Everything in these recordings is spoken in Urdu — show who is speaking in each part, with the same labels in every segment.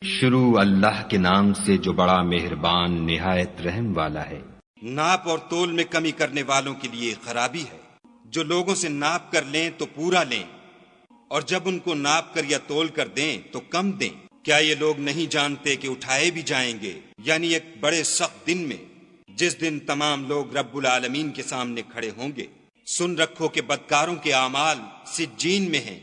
Speaker 1: شروع اللہ کے نام سے جو بڑا مہربان نہایت رحم والا ہے۔
Speaker 2: ناپ اور تول میں کمی کرنے والوں کے لیے خرابی ہے، جو لوگوں سے ناپ کر لیں تو پورا لیں، اور جب ان کو ناپ کر یا تول کر دیں تو کم دیں۔ کیا یہ لوگ نہیں جانتے کہ اٹھائے بھی جائیں گے، یعنی ایک بڑے سخت دن میں، جس دن تمام لوگ رب العالمین کے سامنے کھڑے ہوں گے۔ سن رکھو کہ بدکاروں کے اعمال سجین میں ہیں،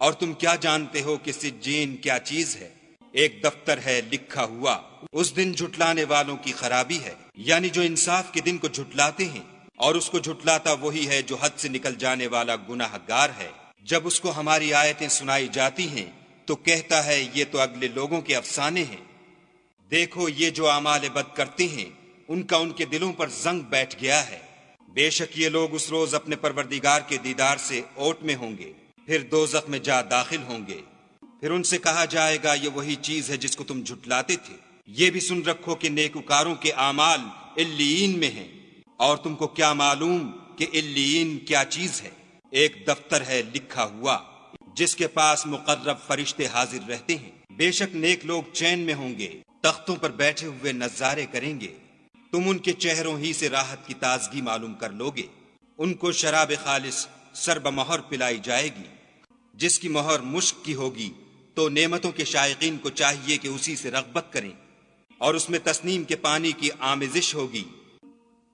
Speaker 2: اور تم کیا جانتے ہو کہ سجین کیا چیز ہے؟ ایک دفتر ہے لکھا ہوا۔ اس دن جھٹلانے والوں کی خرابی ہے، یعنی جو انصاف کے دن کو جھٹلاتے ہیں، اور اس کو جھٹلاتا وہی ہے جو حد سے نکل جانے والا گناہ گار ہے۔ جب اس کو ہماری آیتیں سنائی جاتی ہیں تو کہتا ہے یہ تو اگلے لوگوں کے افسانے ہیں۔ دیکھو یہ جو اعمال بد کرتے ہیں ان کا ان کے دلوں پر زنگ بیٹھ گیا ہے۔ بے شک یہ لوگ اس روز اپنے پروردگار کے دیدار سے اوٹ میں ہوں گے، پھر دوزخ میں جا داخل ہوں گے۔ پھر ان سے کہا جائے گا یہ وہی چیز ہے جس کو تم جھٹلاتے تھے۔ یہ بھی سن رکھو کہ نیکوکاروں کے اعمال علیین میں ہیں، اور تم کو کیا معلوم کہ علیین کیا چیز ہے؟ ایک دفتر ہے لکھا ہوا جس کے پاس مقرب فرشتے حاضر رہتے ہیں۔ بے شک نیک لوگ چین میں ہوں گے، تختوں پر بیٹھے ہوئے نظارے کریں گے۔ تم ان کے چہروں ہی سے راحت کی تازگی معلوم کر لوگے۔ ان کو شراب خالص سر بمہر پلائی جائے گی، جس کی مہر مشک کی ہوگی، تو نعمتوں کے شائقین کو چاہیے کہ اسی سے رغبت کریں، اور اس میں تسنیم کے پانی کی آمیزش ہوگی۔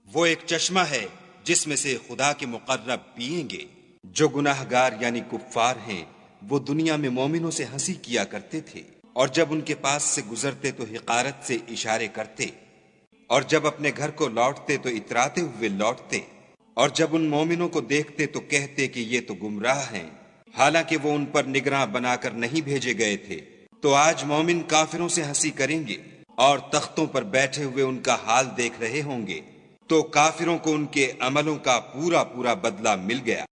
Speaker 2: وہ ایک چشمہ ہے جس میں سے خدا کے مقرب پئیں گے۔ جو گناہ گار یعنی کفار ہیں وہ دنیا میں مومنوں سے ہنسی کیا کرتے تھے، اور جب ان کے پاس سے گزرتے تو حقارت سے اشارے کرتے، اور جب اپنے گھر کو لوٹتے تو اتراتے ہوئے لوٹتے، اور جب ان مومنوں کو دیکھتے تو کہتے کہ یہ تو گمراہ ہیں، حالانکہ وہ ان پر نگراں بنا کر نہیں بھیجے گئے تھے۔ تو آج مومن کافروں سے ہنسی کریں گے، اور تختوں پر بیٹھے ہوئے ان کا حال دیکھ رہے ہوں گے، تو کافروں کو ان کے عملوں کا پورا بدلہ مل گیا۔